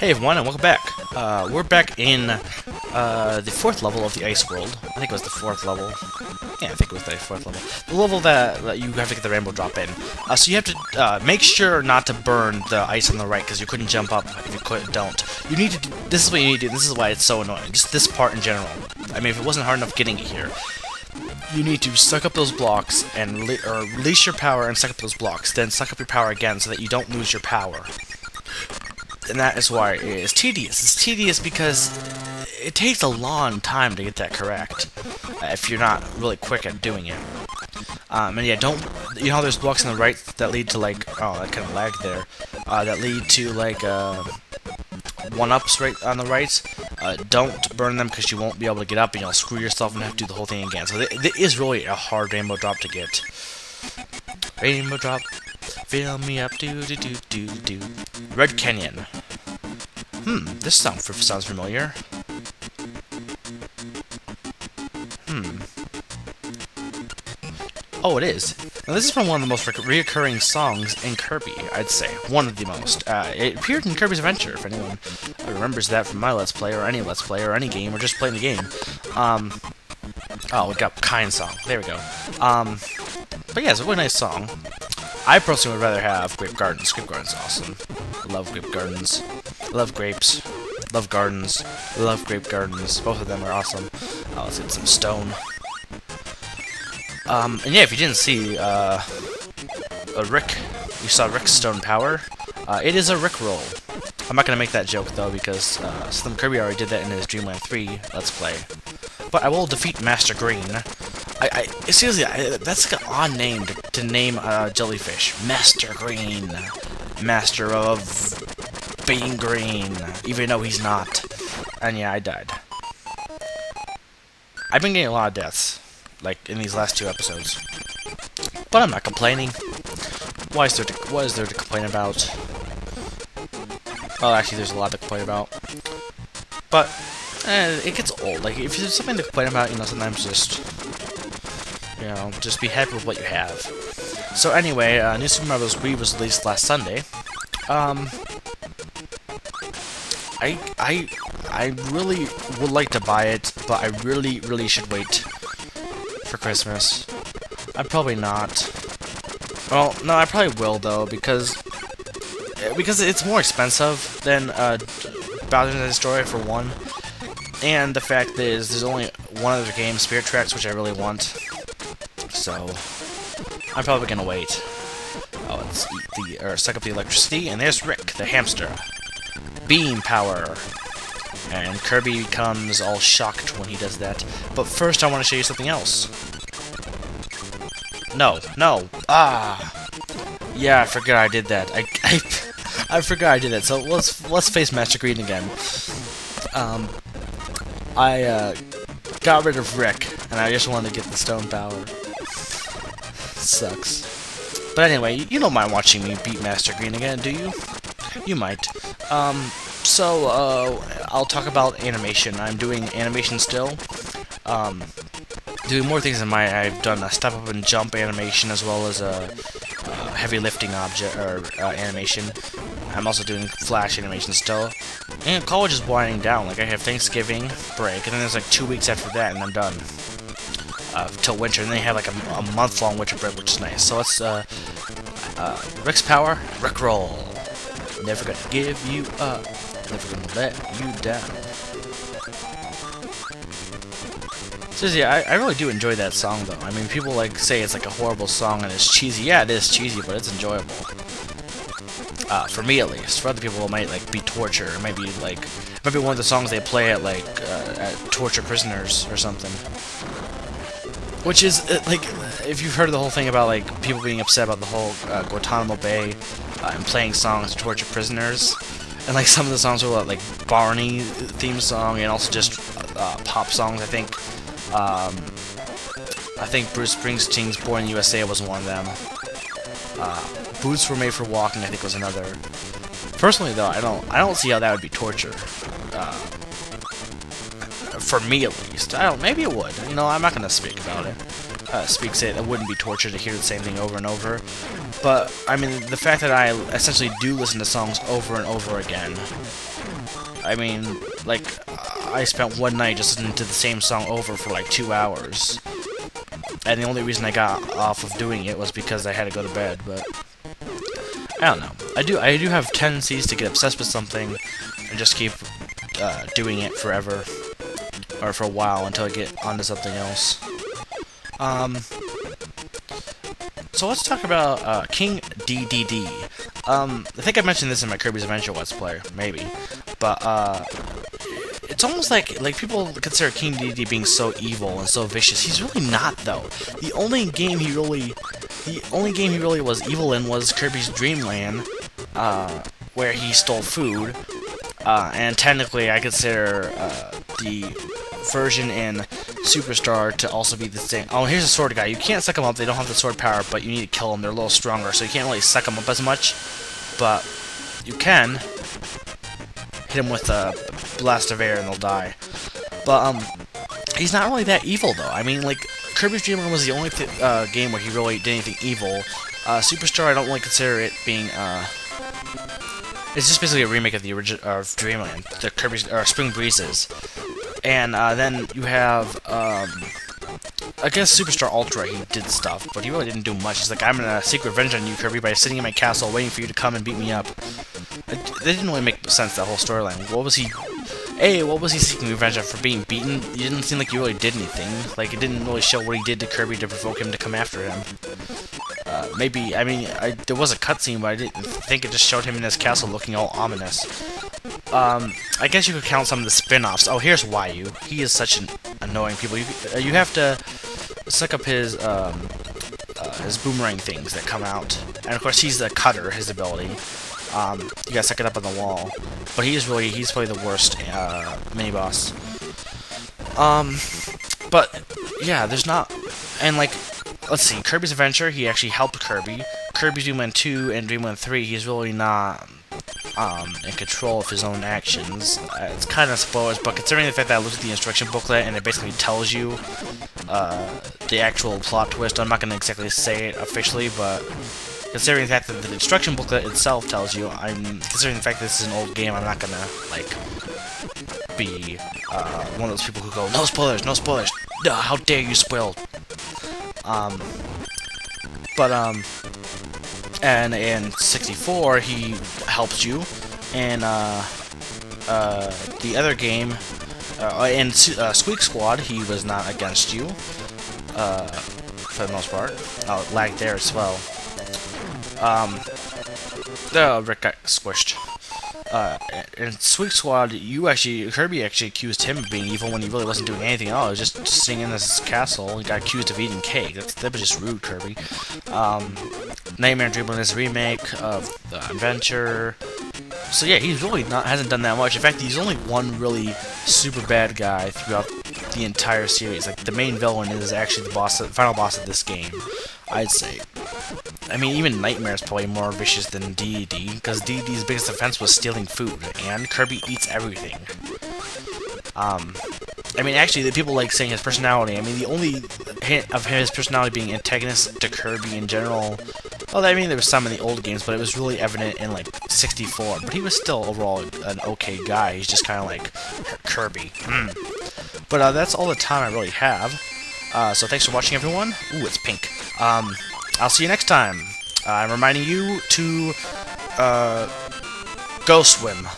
Hey everyone, and welcome back. We're back in the 4th level of the ice world. I think it was the 4th level. Yeah, I think it was the 4th level. The level that you have to get the rainbow drop in. So you have to make sure not to burn the ice on the right, because you couldn't jump up if you don't. You need to do, this is what you need to do, this is why it's so annoying. Just this part in general. I mean, if it wasn't hard enough getting it here, you need to suck up those blocks and release your power and suck up those blocks. Then suck up your power again so that you don't lose your power. And that is why it is tedious. It's tedious because it takes a long time to get that correct, if you're not really quick at doing it. And yeah, don't, you know how there's blocks on the right that lead to like, oh, that kind of lagged there, that lead to like, one-ups right on the right. Don't burn them because you won't be able to get up and you'll screw yourself and have to do the whole thing again. So it is really a hard rainbow drop to get. Rainbow drop, fill me up, do. Red Canyon. This sounds familiar. Oh, it is. Now, this is from one of the most reoccurring songs in Kirby, I'd say. One of the most. It appeared in Kirby's Adventure, if anyone remembers that from my Let's Play, or any Let's Play, or any game, or just playing the game. Oh, we got Kind Song. There we go. But yeah, it's a really nice song. I personally would rather have Grape Gardens. Grape Gardens is awesome. I love Grape Gardens. I love grapes. Love gardens. I love Grape Gardens. Both of them are awesome. Let's get some stone. And yeah, if you didn't see, Rick, you saw Rick's stone power. It is a Rick roll. I'm not gonna make that joke though because Slim Kirby already did that in his Dreamland 3 Let's Play. But I will defeat Master Green. Seriously, that's like an odd name to name a jellyfish. Master Green. Master of being green. Even though he's not. And yeah, I died. I've been getting a lot of deaths. Like, in these last 2 episodes. But I'm not complaining. What is there to complain about? Well, actually, there's a lot to complain about. But, it gets old. Like, if there's something to complain about, you know, sometimes just... You know, just be happy with what you have. So anyway, New Super Mario Bros. Wii was released last Sunday. I really would like to buy it, but I really should wait for Christmas. I'm probably not. Well, no, I probably will though, because it's more expensive than Bowser's Story for one, and the fact is there's only one other game, Spirit Tracks, which I really want. So I'm probably gonna wait. Oh, let's eat or suck up the electricity, and there's Rick, the hamster. Beam power. And Kirby becomes all shocked when he does that. But first I want to show you something else. No. Ah! Yeah, I forgot I did that. I forgot I did that. So let's face Master Green again. I got rid of Rick, and I just wanted to get the stone power. Sucks. But anyway, you don't mind watching me beat Master Green again, do you? You might. So, I'll talk about animation. I'm doing animation still. Doing more things than I've done a step up and jump animation as well as a heavy lifting object or animation. I'm also doing flash animation still. And college is winding down. Like I have Thanksgiving break, and then there's like 2 weeks after that, and I'm done. Till winter, and then they have like a month-long winter break, which is nice. So let's Rick's power, Rick roll. Never gonna give you up. Never gonna let you down. Seriously, I really do enjoy that song, though. I mean, people like say it's like a horrible song and it's cheesy. Yeah, it is cheesy, but it's enjoyable. For me, at least. For other people, it might like be torture. It might be like one of the songs they play at like at torture prisoners or something. Which is like, if you've heard of the whole thing about like people being upset about the whole Guantanamo Bay and playing songs to torture prisoners. And like some of the songs were like Barney theme song and also just pop songs. I think Bruce Springsteen's Born in the USA was one of them. Boots Were Made for Walking, I think, was another. Personally, though, I don't see how that would be torture. For me, at least. Maybe it would. You know, I'm not gonna speak about it. Say it wouldn't be torture to hear the same thing over and over. But, I mean, the fact that I essentially do listen to songs over and over again I mean, like, I spent one night just listening to the same song over for like 2 hours. And the only reason I got off of doing it was because I had to go to bed, but I don't know. I do have tendencies to get obsessed with something and just keep doing it forever, or for a while until I get onto something else. So let's talk about King DDD. I think I mentioned this in my Kirby's Adventure Let's Play, maybe, but it's almost like people consider King DDD being so evil and so vicious. He's really not, though. The only game he really was evil in was Kirby's Dream Land, where he stole food. And technically, I consider the version in Superstar to also be the same. Oh, here's a sword guy. You can't suck them up. They don't have the sword power, but you need to kill them. They're a little stronger, so you can't really suck them up as much. But you can hit them with a blast of air and they'll die. But he's not really that evil, though. I mean, like, Kirby's Dream Land was the only game where he really did anything evil. Superstar, I don't really consider it being it's just basically a remake of the original Dreamland, the Kirby's Spring Breezes. And then you have I guess Superstar Ultra, he did stuff, but he really didn't do much. He's like, I'm gonna seek revenge on you, Kirby, by sitting in my castle waiting for you to come and beat me up. That didn't really make sense, that whole storyline. What was he seeking revenge on, for being beaten? It didn't seem like he really did anything. Like, it didn't really show what he did to Kirby to provoke him to come after him. Maybe, I mean, there was a cutscene, but I didn't think it just showed him in his castle looking all ominous. I guess you could count some of the spin-offs. Oh, here's Wayu. He is such an annoying people. You have to suck up his boomerang things that come out. And of course, he's the cutter, his ability. You gotta suck it up on the wall. But he's probably the worst mini-boss. But, yeah, there's not... And, like, let's see, Kirby's Adventure, he actually helped Kirby. Kirby's Dream Land 2 and Dream Land 3, he's really not in control of his own actions. It's kind of spoilers, but considering the fact that I looked at the instruction booklet and it basically tells you the actual plot twist, I'm not going to exactly say it officially, but considering the fact that the instruction booklet itself tells you, considering the fact that this is an old game, I'm not going to, like, be one of those people who go, no spoilers, no spoilers, no, how dare you spoil. And in 64, he helps you, and the other game, in Squeak Squad, he was not against you, for the most part. Oh, it lagged there as well. Rick got squished. In Squeak Squad, Kirby actually accused him of being evil when he really wasn't doing anything at all. He was just sitting in this castle. He got accused of eating cake. That was just rude, Kirby. Nightmare Dreamland is a remake of the Adventure. So yeah, he's really hasn't done that much. In fact, he's only one really super bad guy throughout the entire series. Like, the main villain is actually the final boss of this game, I'd say. I mean, even Nightmare is probably more vicious than DDD, because DDD's biggest offense was stealing food, and Kirby eats everything. I mean, actually, the people like saying his personality. I mean, the only hint of his personality being antagonist to Kirby in general, well, I mean, there was some in the old games, but it was really evident in, like, 64. But he was still overall an okay guy. He's just kind of like Kirby. But that's all the time I really have. So thanks for watching, everyone. Ooh, it's pink. I'll see you next time. I'm reminding you to go swim.